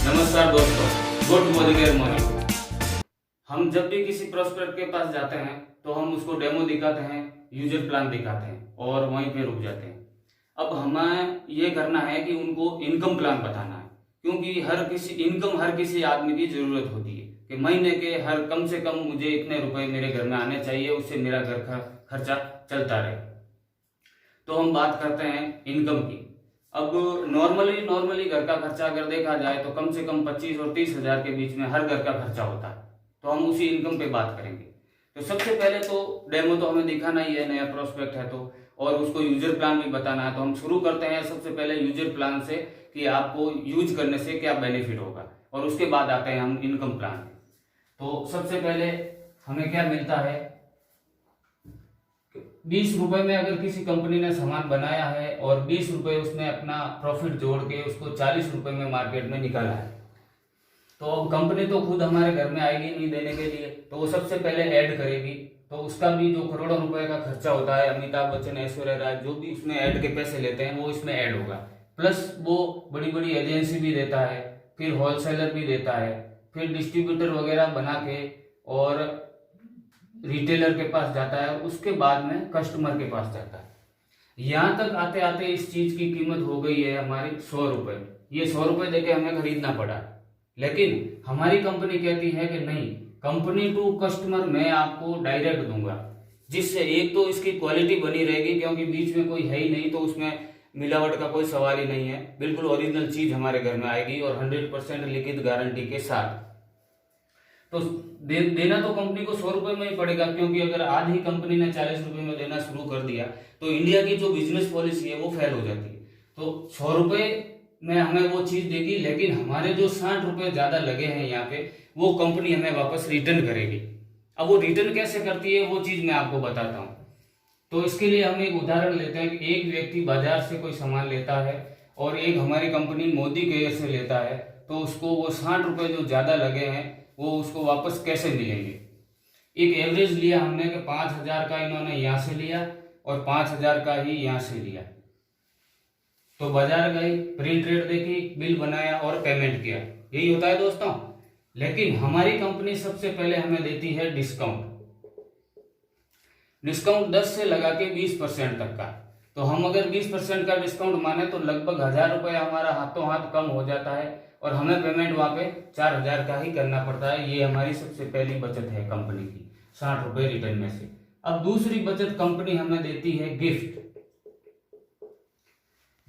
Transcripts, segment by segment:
नमस्कार दोस्तों, good morning. हम जब भी किसी प्रोस्पेक्ट के पास जाते हैं तो हम उसको डेमो दिखाते हैं, यूजर प्लान दिखाते हैं और वहीं पे रुक जाते हैं। अब हमें ये करना है कि उनको इनकम प्लान बताना है, क्योंकि हर किसी आदमी की जरूरत होती है कि महीने के हर कम से कम मुझे इतने रुपए मेरे घर में आने चाहिए, उससे मेरा घर का खर्चा चलता रहे। तो हम बात करते हैं इनकम की। अब नॉर्मली घर का खर्चा अगर देखा जाए तो कम से कम 25 और 30 हजार के बीच में हर घर का खर्चा होता है। तो हम उसी इनकम पे बात करेंगे। तो सबसे पहले तो डेमो तो हमें दिखाना ही है, नया प्रोस्पेक्ट है तो, और उसको यूजर प्लान भी बताना है। तो हम शुरू करते हैं सबसे पहले यूजर प्लान से कि आपको यूज करने से क्या बेनिफिट होगा, और उसके बाद आते हैं हम इनकम प्लान पे। तो सबसे पहले हमें क्या मिलता है, 20 रुपए में अगर किसी कंपनी ने सामान बनाया है और 20 रुपए उसने अपना प्रॉफिट जोड़ के उसको 40 रुपए में मार्केट में निकाला है, तो अब कंपनी तो खुद हमारे घर में आएगी नहीं देने के लिए, तो वो सबसे पहले ऐड करेगी। तो उसका भी जो करोड़ों रुपए का खर्चा होता है, अमिताभ बच्चन, ऐश्वर्या राय, जो भी उसमें ऐड के पैसे लेते हैं वो इसमें ऐड होगा। प्लस वो बड़ी बड़ी एजेंसी भी देता है, फिर होलसेलर भी देता है, फिर डिस्ट्रीब्यूटर वगैरह बना के और रिटेलर के पास जाता है, उसके बाद में कस्टमर के पास जाता है। यहां तक आते आते इस चीज की कीमत हो गई है हमारी 100 रुपए। ये 100 रुपए देके हमें खरीदना पड़ा, लेकिन हमारी कंपनी कहती है कि नहीं, कंपनी टू कस्टमर मैं आपको डायरेक्ट दूंगा, जिससे एक तो इसकी क्वालिटी बनी रहेगी, क्योंकि बीच में कोई है ही नहीं, तो उसमें मिलावट का कोई सवाल ही नहीं है। बिल्कुल ओरिजिनल चीज हमारे घर में आएगी और 100% लिखित गारंटी के साथ। तो देना तो कंपनी को 100 रुपए में ही पड़ेगा, क्योंकि अगर आज ही कंपनी ने 40 रुपए में देना शुरू कर दिया तो इंडिया की जो बिजनेस पॉलिसी है वो फेल हो जाती है। तो 100 रुपए में हमें वो चीज देगी, लेकिन हमारे जो 60 रुपए ज्यादा लगे हैं यहाँ पे, वो कंपनी हमें वापस रिटर्न करेगी। अब वो रिटर्न कैसे करती है वो चीज मैं आपको बताता हूँ। तो इसके लिए हम एक उदाहरण लेते हैं कि एक व्यक्ति बाजार से कोई सामान लेता है और एक हमारी कंपनी मोदी केयर से लेता है, तो उसको वो 60 रुपए जो ज्यादा लगे हैं वो उसको वापस कैसे मिलेंगे। एक एवरेज लिया हमने कि 5,000 का इन्होंने यहाँ से लिया और 5,000 का ही यहाँ से लिया। तो बाजार गई, प्रिंट रेट देखी, बिल बनाया और पेमेंट किया, यही होता है दोस्तों। लेकिन हमारी कंपनी सबसे पहले हमें देती है डिस्काउंट 10 से लगा के 20% तक का। तो हम अगर 20% का डिस्काउंट माने तो लगभग 1,000 रुपया हमारा हाथों हाथ कम हो जाता है, और हमें पेमेंट वहां पे 4,000 का ही करना पड़ता है। ये हमारी सबसे पहली बचत है कंपनी की, 60 रुपए रिटर्न में से। अब दूसरी बचत कंपनी हमें देती है गिफ्ट।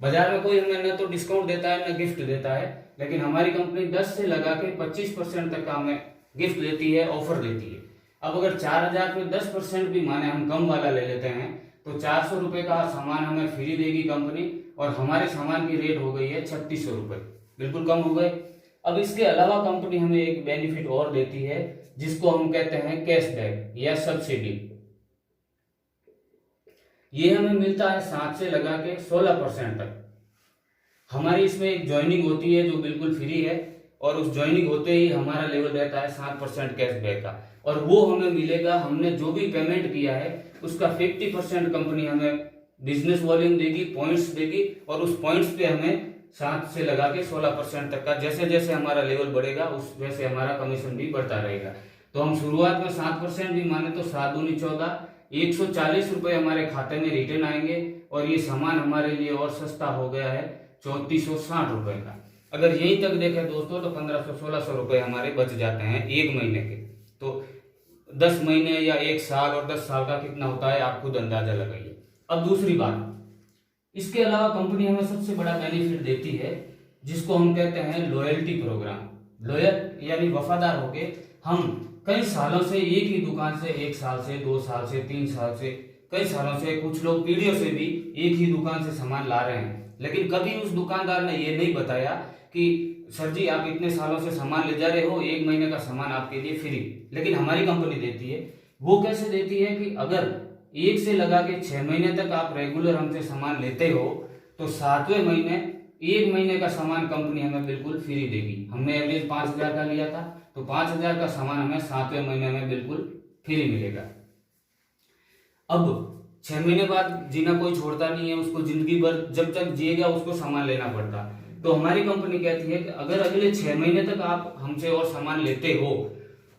बाजार में कोई हमें न तो डिस्काउंट देता है न गिफ्ट देता है, लेकिन हमारी कंपनी 10 से लगा के 25% तक का हमें गिफ्ट देती है, ऑफर देती है। अब अगर 4,000 पे 10% भी माने हम कम वाला ले लेते हैं तो 400 रुपए का सामान हमें फ्री देगी कंपनी, और हमारे सामान की रेट हो गई है 3,600 रुपए, बिल्कुल कम हो गए। अब इसके अलावा कंपनी हमें एक बेनिफिट और देती है, जिसको हम कहते हैं कैशबैक या सब्सिडी। ये हमें मिलता है 7 से लगा के 16% तक। हमारी इसमें एक ज्वाइनिंग होती है जो बिल्कुल फ्री है, और उस ज्वाइनिंग होते ही हमारा लेवल रहता है 7% कैशबैक का, और वो हमें मिलेगा हमने जो भी पेमेंट किया है उसका 50% कंपनी हमें बिजनेस वॉल्यूम देगी, पॉइंट्स देगी, और उस पॉइंट्स पे हमें 7 से लगा के 16% तक का, जैसे जैसे हमारा लेवल बढ़ेगा उस वैसे हमारा कमीशन भी बढ़ता रहेगा। तो हम शुरुआत में 7% भी माने तो 7 दूनी 14, 140 रुपए हमारे खाते में रिटर्न आएंगे, और ये सामान हमारे लिए और सस्ता हो गया है 3,460 रुपए का। अगर यहीं तक देखें दोस्तों तो 1,500-1,600 रुपए हमारे बच जाते हैं एक महीने के। तो 10 महीने या 1 साल और 10 साल का कितना होता है आप खुद अंदाजा लगाइए। अब दूसरी बात, इसके अलावा कंपनी हमें सबसे बड़ा बेनिफिट देती है, जिसको हम कहते हैं लॉयल्टी प्रोग्राम। लॉयल यानी वफादार होके हम कई सालों से एक ही दुकान से, 1 साल से, 2 साल से, 3 साल से, कई सालों से, कुछ लोग पीढ़ियों से भी एक ही दुकान से सामान ला रहे हैं, लेकिन कभी उस दुकानदार ने ये नहीं बताया कि सर जी आप इतने सालों से सामान ले जा रहे हो, 1 महीने का सामान आपके लिए फ्री। लेकिन हमारी कंपनी देती है। वो कैसे देती है कि अगर 1 से लगा के 6 महीने तक आप रेगुलर हमसे सामान लेते हो तो 7वें महीने 1 महीने का सामान कंपनी हमें बिल्कुल फ्री देगी। हमने एवरेज 5,000 का लिया था, तो 5,000 का सामान हमें 7वें महीने में बिल्कुल फ्री मिलेगा। अब 6 महीने बाद जीना कोई छोड़ता नहीं है, उसको जिंदगी भर जब तक जिएगा उसको सामान लेना पड़ता। तो हमारी कंपनी कहती है कि अगर अगले 6 महीने तक आप हमसे और सामान लेते हो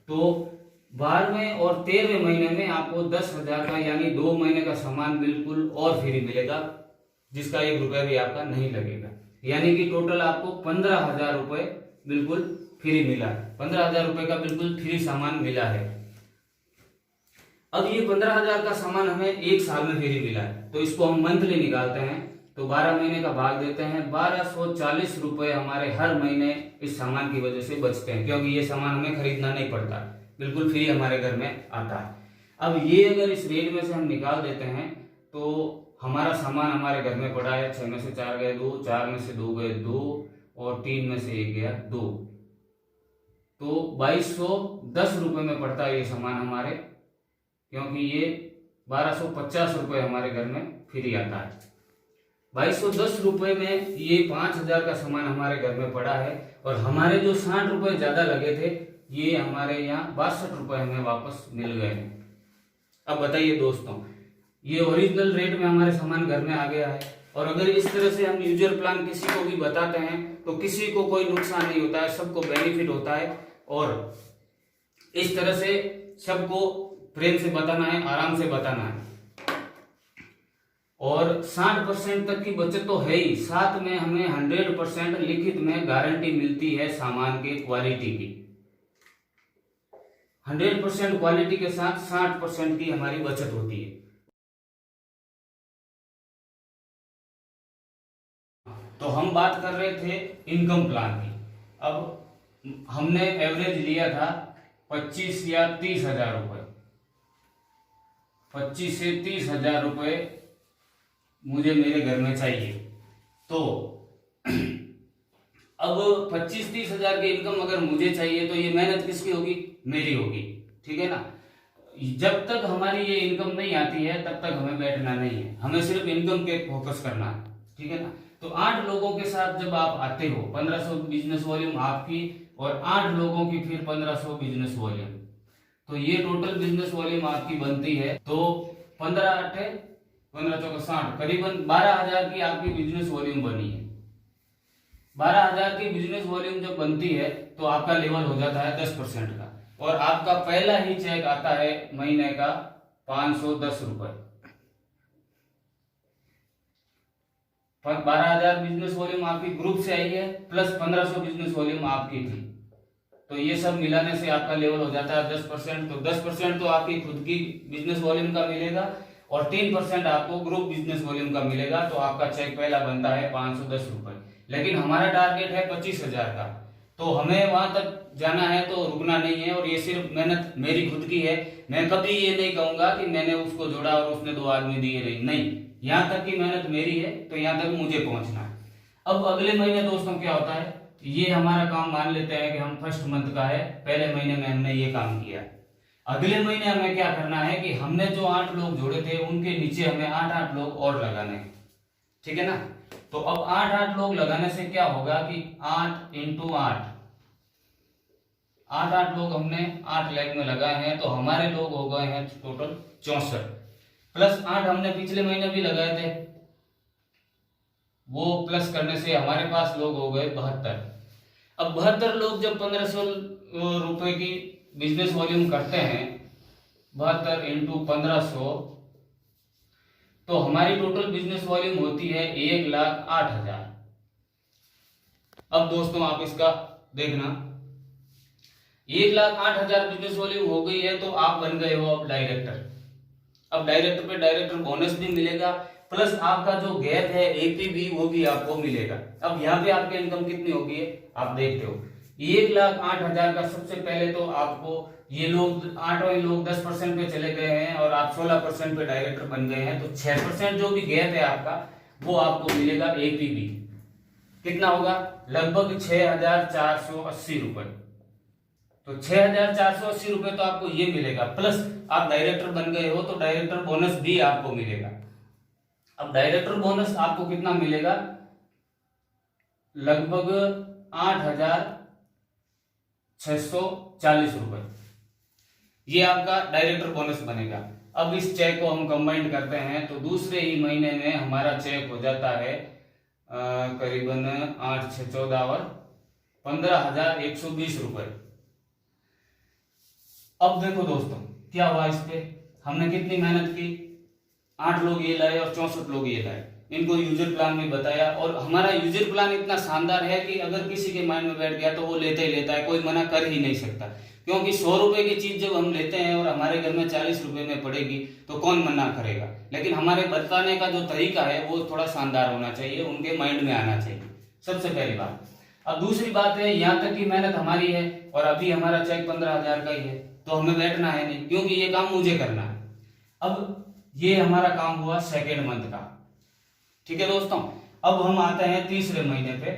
तो 12वें और 13वें महीने में आपको 10,000 का यानी 2 महीने का सामान बिल्कुल और फ्री मिलेगा, जिसका 1 रुपया भी आपका नहीं लगेगा। यानी कि टोटल आपको 15,000 रुपये बिल्कुल फ्री मिला है। 15,000 रुपये का बिल्कुल फ्री सामान मिला है। अब ये 15,000 का सामान हमें 1 साल में फ्री मिला है, तो इसको हम मंथली निकालते हैं तो 12 महीने का भाग देते हैं। 1240 रुपये हमारे हर महीने इस सामान की वजह से बचते हैं, क्योंकि ये सामान हमें खरीदना नहीं पड़ता, बिल्कुल फ्री हमारे घर में आता है। अब ये अगर इस रेट में से हम निकाल देते हैं तो हमारा सामान हमारे घर में पड़ा है, 6 में से 4 गए 2, 4 में से 2 गए 2 और 3 में से 1 गया 2, तो 2210 रुपये में पड़ता है ये सामान हमारे, क्योंकि ये 1250 रुपये हमारे घर में फ्री आता है। 2210 रुपये में ये 5,000 का सामान हमारे घर में पड़ा है और हमारे जो 60 रुपये ज्यादा लगे थे ये हमारे यहाँ 62 रुपये हमें वापस मिल गए हैं। अब बताइए दोस्तों, ये ओरिजिनल रेट में हमारे सामान घर में आ गया है। और अगर इस तरह से हम यूजर प्लान किसी को भी बताते हैं तो किसी को कोई नुकसान नहीं होता है, सबको बेनिफिट होता है। और इस तरह से सबको प्रेम से बताना है, आराम से बताना है। और 60% तक की बचत तो है ही, साथ में हमें 100% लिखित में गारंटी मिलती है सामान के क्वालिटी की। 100% क्वालिटी के साथ 60% की हमारी बचत होती है। तो हम बात कर रहे थे इनकम प्लान की। अब हमने एवरेज लिया था 25 या 30,000 रुपये। 25 से 30,000 रुपये मुझे मेरे घर में चाहिए। तो अब 25-30,000 की इनकम अगर मुझे चाहिए तो ये मेहनत किसकी होगी? मेरी होगी, ठीक है ना। जब तक हमारी ये इनकम नहीं आती है तब तक हमें बैठना नहीं है, हमें सिर्फ इनकम पे फोकस करना है, ठीक है ना। तो 8 लोगों के साथ जब आप आते हो, 1500 बिजनेस वॉल्यूम आपकी और 8 लोगों की फिर 1500 बिजनेस वॉल्यूम, तो ये टोटल बिजनेस वॉल्यूम आपकी बनती है। तो 15 करीबन 12,000 की आपकी बिजनेस वॉल्यूम बनी है। 12,000 की बिजनेस वॉल्यूम जब बनती है तो आपका लेवल हो जाता है 10% का, और आपका पहला ही चेक आता है महीने का 510 रुपए। 12,000 बिजनेस वॉल्यूम आपकी ग्रुप से आई है प्लस 1500 बिजनेस वॉल्यूम आपकी थी, तो ये सब मिलाने से आपका लेवल हो जाता है 10%। तो 10% तो आपकी खुद की बिजनेस वॉल्यूम का मिलेगा और 3% आपको ग्रुप बिजनेस वॉल्यूम का मिलेगा, तो आपका चेक पहला बनता है 510 रुपए। लेकिन हमारा टारगेट है 25,000 का, तो हमें वहां तक जाना है, तो रुकना नहीं है। और ये सिर्फ मेहनत मेरी खुद की है, मैं कभी ये नहीं कहूंगा कि मैंने उसको जोड़ा और उसने 2 आदमी दिए, नहीं, यहाँ तक की मेहनत मेरी है, तो यहाँ तक मुझे पहुंचना है। अब अगले महीने दोस्तों क्या होता है, ये हमारा काम मान लेते हैं कि हम फर्स्ट मंथ का है, पहले महीने में हमने ये काम किया। अगले महीने हमें क्या करना है कि हमने जो 8 लोग जोड़े थे उनके नीचे हमें 8-8 लोग और लगाने हैं, ठीक है ना। तो अब 8-8 लोग लगाने से क्या होगा कि 8 × 8 लोग हमने 8 लेग में लगाए हैं, तो हमारे लोग हो गए हैं टोटल 64 प्लस 8 हमने पिछले महीने भी लगाए थे, वो प्लस करने से हमारे पास लोग हो गए 72। अब 72 लोग जब 1500 रुपए की बिजनेस वॉल्यूम करते हैं, 72 × 1500, तो हमारी टोटल बिजनेस वॉल्यूम होती है 1,08,000। अब दोस्तों आप इसका देखना, 1,08,000 बिजनेस वॉल्यूम हो गई है, तो आप बन गए हो अब डायरेक्टर। अब डायरेक्टर पे डायरेक्टर बोनस भी मिलेगा, प्लस आपका जो गैप है एपी भी वो भी आपको मिलेगा। अब यहाँ पे आपकी इनकम कितनी होगी आप देखते हो, 1,08,000 का। सबसे पहले तो आपको ये लोग 8 लोग 10% पे चले गए हैं और आप 16% पे डायरेक्टर बन गए हैं, तो 6% जो भी गैप है आपका वो आपको मिलेगा एपीबी। कितना होगा? लगभग 6,480 रुपए। तो 6,480 रुपए तो आपको ये मिलेगा, प्लस आप डायरेक्टर बन गए हो तो डायरेक्टर बोनस भी आपको मिलेगा। अब डायरेक्टर बोनस आपको कितना मिलेगा? लगभग 8,640 रुपए, ये आपका डायरेक्टर बोनस बनेगा। अब इस चेक को हम कंबाइन करते हैं तो दूसरे ही महीने में हमारा चेक हो जाता है करीबन 8 6 14 और 15,120 रुपए। अब देखो दोस्तों क्या हुआ इस पे, हमने कितनी मेहनत की, 8 लोग ये लाए और 64 लोग ये लाए, इनको यूजर प्लान में बताया, और हमारा यूजर प्लान इतना शानदार है कि अगर किसी के माइंड में बैठ गया तो वो लेता ही लेता है, कोई मना कर ही नहीं सकता। क्योंकि 100 रुपए की चीज जब हम लेते हैं और हमारे घर में 40 रुपए में पड़ेगी तो कौन मना करेगा। लेकिन हमारे बताने का जो तरीका है वो थोड़ा शानदार होना चाहिए, उनके माइंड में आना चाहिए, सबसे पहली बात। अब दूसरी बात है, यहाँ तक की मेहनत हमारी है और अभी हमारा चेक 15,000 का ही है, तो हमें बैठना है नहीं, क्योंकि ये काम मुझे करना है। अब ये हमारा काम हुआ सेकेंड मंथ का, ठीक है दोस्तों। अब हम आते हैं तीसरे महीने पे।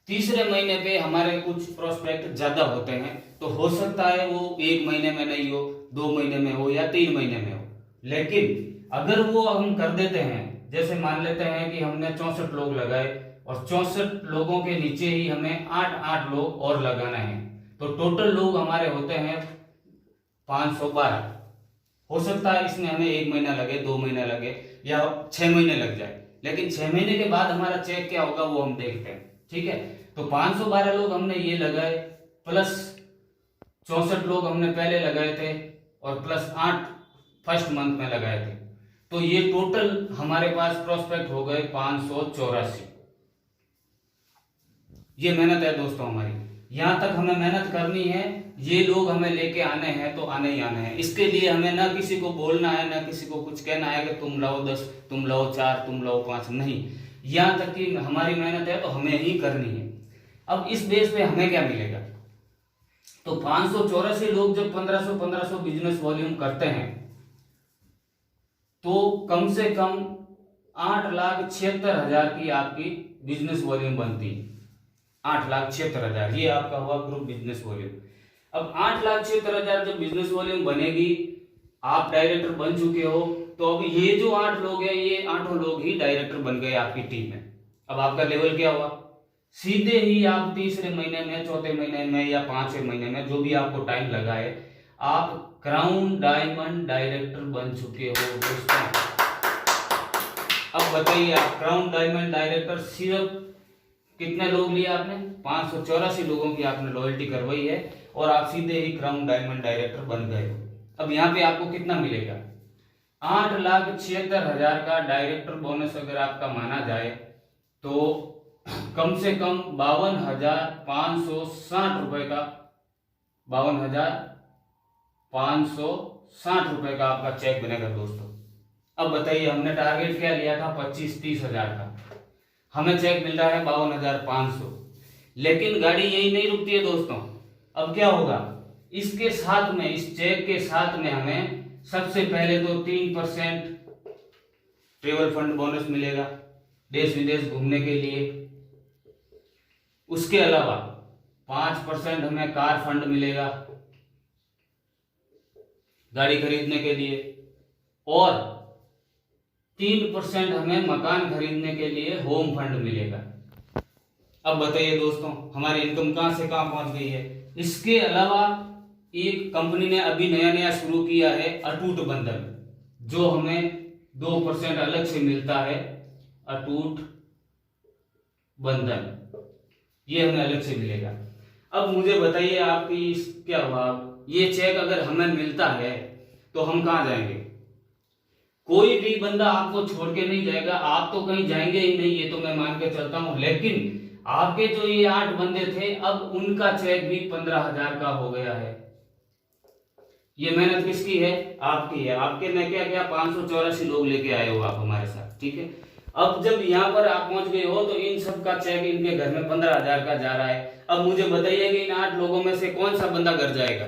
तीसरे महीने पे हमारे कुछ प्रोस्पेक्ट ज्यादा होते हैं, तो हो सकता है वो 1 महीने में नहीं हो, 2 महीने में हो या 3 महीने में हो। लेकिन अगर वो हम कर देते हैं, जैसे मान लेते हैं कि हमने 64 लोग लगाए और 64 लोगों के नीचे ही हमें 8 लोग और लगाना है, तो टोटल लोग हमारे होते हैं 512। हो सकता है इसमें हमें 1 महीना लगे, 2 महीना लगे या 6 महीने लग जाए, लेकिन 6 महीने के बाद हमारा चेक क्या होगा वो हम देखते हैं, ठीक है। तो 512 लोग हमने ये लगाए, प्लस 64 लोग हमने पहले लगाए थे और प्लस 8 फर्स्ट मंथ में लगाए थे, तो ये टोटल हमारे पास प्रोस्पेक्ट हो गए 584। ये मेहनत है दोस्तों हमारी, यहां तक हमें मेहनत करनी है, ये लोग हमें लेके आने हैं तो आने ही आने हैं। इसके लिए हमें ना किसी को बोलना है, ना किसी को कुछ कहना है कि तुम लाओ 10, तुम लाओ 4, तुम लाओ 5, नहीं। यहां तक कि हमारी मेहनत है तो हमें ही करनी है। अब इस बेस पे हमें क्या मिलेगा, तो 584 लोग जब 1500 बिजनेस वॉल्यूम करते हैं तो कम से कम 8,76,000 की आपकी बिजनेस वॉल्यूम बनती है। 8,76,000 ये आपका हुआ ग्रुप बिजनेस वॉल्यूम। अब 8,76,000 जब बिजनेस वॉल्यूम बनेगी, आप डायरेक्टर बन चुके हो, तो अब ये जो 8 लोग हैं, ये 8 लोग ही डायरेक्टर बन गए आपकी टीम में। अब आपका लेवल क्या हुआ, सीधे ही आप तीसरे महीने में, चौथे महीने में या 5वें महीने में, जो भी आपको टाइम लगा है, आप क्राउन डायमंड डायरेक्टर बन चुके हो दोस्तों। अब बताइए, आप क्राउन डायमंड डायरेक्टर सिर्फ कितने लोग लिए आपने, 584 लोगों की आपने लॉयल्टी करवाई है और आप सीधे ही क्राउन डायमंड डायरेक्टर बन गए हो। अब यहाँ पे आपको कितना मिलेगा, 8,76,000 का डायरेक्टर बोनस अगर आपका माना जाए तो कम से कम 52,560 रुपए का, 52,560 रुपए का आपका चेक बनेगा दोस्तों। अब बताइए, हमने टारगेट क्या लिया था, 25-30 हजार का, हमें चेक मिल रहा है 52,500। लेकिन गाड़ी यही नहीं रुकती है दोस्तों। अब क्या होगा, इसके साथ में, इस चेक के साथ में हमें सबसे पहले तो 3% ट्रेवल फंड बोनस मिलेगा देश विदेश घूमने के लिए। उसके अलावा 5% हमें कार फंड मिलेगा गाड़ी खरीदने के लिए, और 3% हमें मकान खरीदने के लिए होम फंड मिलेगा। अब बताइए दोस्तों, हमारी इनकम कहां से कहां पहुंच गई है। इसके अलावा एक कंपनी ने अभी नया शुरू किया है अटूट बंधन, जो हमें 2% अलग से मिलता है, अटूट बंधन, ये हमें अलग से मिलेगा। अब मुझे बताइए, आपकी क्या हुआ, ये चेक अगर हमें मिलता है तो हम कहां जाएंगे। कोई भी बंदा आपको छोड़ के नहीं जाएगा, आप तो कहीं जाएंगे ही नहीं, ये तो मैं मान के चलता हूं। लेकिन आपके जो ये 8 बंदे थे, अब उनका चेक भी 15,000 का हो गया है। ये मेहनत किसकी है, आपकी है। आपके ने क्या किया, 584 लोग लेके आए हो आप हमारे साथ, ठीक है। अब जब यहाँ पर आप पहुंच गए हो तो इन सब का चेक इनके घर में 15,000 का जा रहा है। अब मुझे बताइए कि इन 8 लोगों में से कौन सा बंदा घर जाएगा।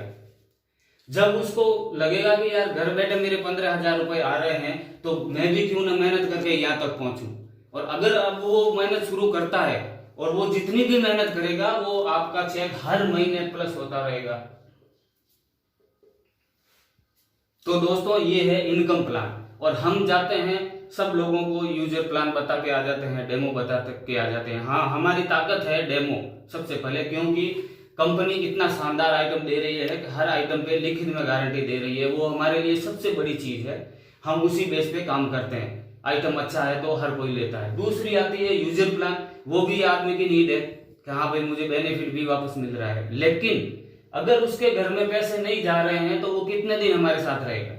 जब उसको लगेगा कि यार घर बैठे मेरे 15,000 रुपए आ रहे हैं, तो मैं भी क्यों ना मेहनत करके यहाँ तक पहुंचूं। और अगर अब वो मेहनत शुरू करता है और वो जितनी भी मेहनत करेगा, वो आपका चेक हर महीने प्लस होता रहेगा। तो दोस्तों, ये है इनकम प्लान। और हम जाते हैं सब लोगों को यूजर प्लान बता के आ जाते हैं, डेमो बता के आ जाते हैं। हाँ, हमारी ताकत है डेमो सबसे पहले, क्योंकि कंपनी इतना शानदार आइटम दे रही है कि हर आइटम पे लिखित में गारंटी दे रही है, वो हमारे लिए सबसे बड़ी चीज है। हम उसी बेस पे काम करते हैं। आइटम अच्छा है तो हर कोई लेता है। दूसरी आती है यूजर प्लान, वो भी आदमी की नीड है कि हाँ भाई मुझे बेनिफिट भी वापस मिल रहा है, लेकिन अगर उसके घर में पैसे नहीं जा रहे हैं तो वो कितने दिन हमारे साथ रहेगा?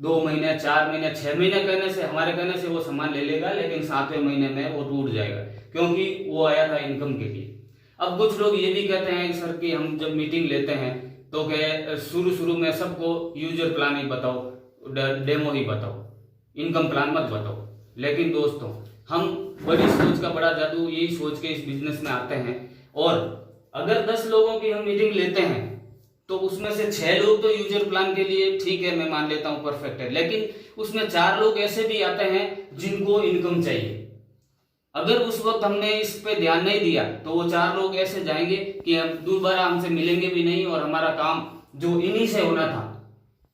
2 महीने, 4 महीने, 6 महीने कहने से, हमारे कहने से वो सामान ले लेगा, लेकिन 7वें महीने में वो टूट जाएगा, क्योंकि वो आया था इनकम के लिए। अब कुछ लोग ये भी कहते हैं सर कि हम जब मीटिंग लेते हैं तो कहे शुरू में सबको यूजर प्लान ही बताओ, डेमो ही बताओ, इनकम प्लान मत बताओ। लेकिन दोस्तों, हम बड़ी सोच का बड़ा जादू यही सोच के इस बिजनेस में आते हैं, और अगर 10 लोगों की हम मीटिंग लेते हैं तो उसमें से 6 लोग तो यूजर प्लान के लिए ठीक है, मैं मान लेता हूं परफेक्ट है, लेकिन उसमें 4 लोग ऐसे भी आते हैं जिनको इनकम चाहिए। अगर उस वक्त हमने इस पे ध्यान नहीं दिया तो वो 4 लोग ऐसे जाएंगे कि हम दोबारा हमसे मिलेंगे भी नहीं, और हमारा काम जो इन्हीं से होना था,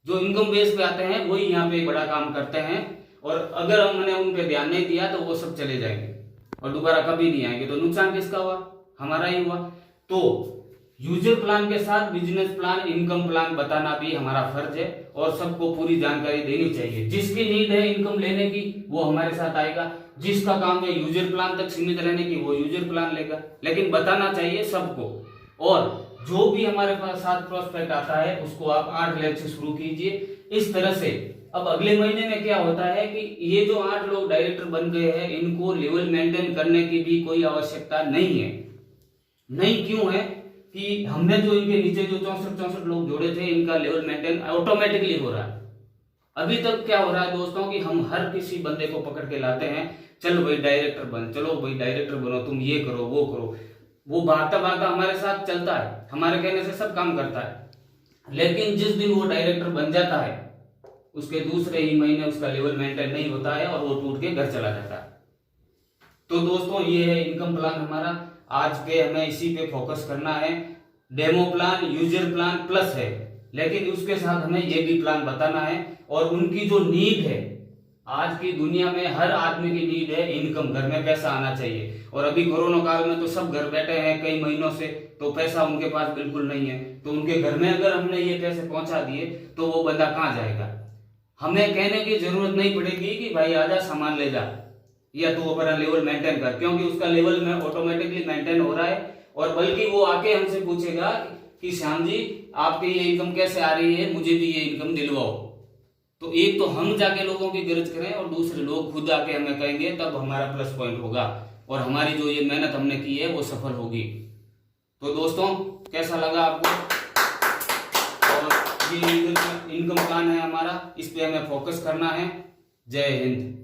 जो इनकम बेस पे आते हैं वही यहाँ पे बड़ा काम करते हैं, और अगर हमने उन पे ध्यान नहीं दिया तो वो सब चले जाएंगे और दोबारा कभी नहीं आएंगे। तो नुकसान किसका हुआ? हमारा ही हुआ। तो यूजर प्लान के साथ बिजनेस प्लान, इनकम प्लान बताना भी हमारा फर्ज है, और सबको पूरी जानकारी देनी चाहिए। जिसकी नीड है इनकम लेने की वो हमारे साथ आएगा, जिसका काम है यूजर प्लान तक सीमित रहने की वो यूजर प्लान लेगा, लेकिन बताना चाहिए सबको। और जो भी हमारे पास साथ प्रोस्पेक्ट आता है उसको आप 8 लाख से शुरू कीजिए इस तरह से। अब अगले महीने में क्या होता है कि ये जो 8 लोग डायरेक्टर बन गए हैं, इनको लेवल मेंटेन करने की भी कोई आवश्यकता नहीं है। नहीं क्यों है कि हमने जो इनके नीचे जो 64 लोग जोड़े थे, इनका लेवल मेंटेन ऑटोमेटिकली हो रहा है। अभी तक क्या हो रहा है दोस्तों कि हम हर किसी बंदे को पकड़ के लाते हैं, चलो भाई डायरेक्टर बन, चलो भाई डायरेक्टर बनो, तुम ये करो वो करो। वो भागता भागता हमारे साथ चलता है, हमारे कहने से सब काम करता है, लेकिन जिस दिन वो डायरेक्टर बन जाता है उसके दूसरे ही महीने उसका लेवल मेंटेन नहीं होता है और वो टूट के घर चला जाता है। तो दोस्तों, ये है इनकम प्लान हमारा। आज के हमें इसी पे फोकस करना है। Demo plan, user plan plus है, लेकिन उसके साथ हमें ये भी प्लान बताना है, और उनकी जो नीड है, आज की दुनिया में हर आदमी की नीड है इनकम, घर में पैसा आना चाहिए। और अभी कोरोना काल में तो सब घर बैठे हैं कई महीनों से, तो पैसा उनके पास बिल्कुल नहीं है। तो उनके घर में अगर हमने ये पैसे पहुंचा दिए तो वो बंदा कहां जाएगा? हमें कहने की जरूरत नहीं पड़ेगी कि भाई आजा सामान ले जा, या तू अपना लेवल मेंटेन कर, क्योंकि उसका लेवल में ऑटोमेटिकली मेंटेन हो रहा है। और बल्कि वो आके हमसे पूछेगा कि श्याम जी आपकी ये इनकम कैसे आ रही है, मुझे भी ये इनकम दिलवाओ। तो एक तो हम जाके लोगों की गरज करें, और दूसरे लोग खुद आके हमें कहेंगे, तब हमारा प्लस पॉइंट होगा और हमारी जो ये मेहनत हमने की है वो सफल होगी। तो दोस्तों, कैसा लगा आपको? और ये इनकम प्लान है हमारा, इस पे हमें फोकस करना है। जय हिंद।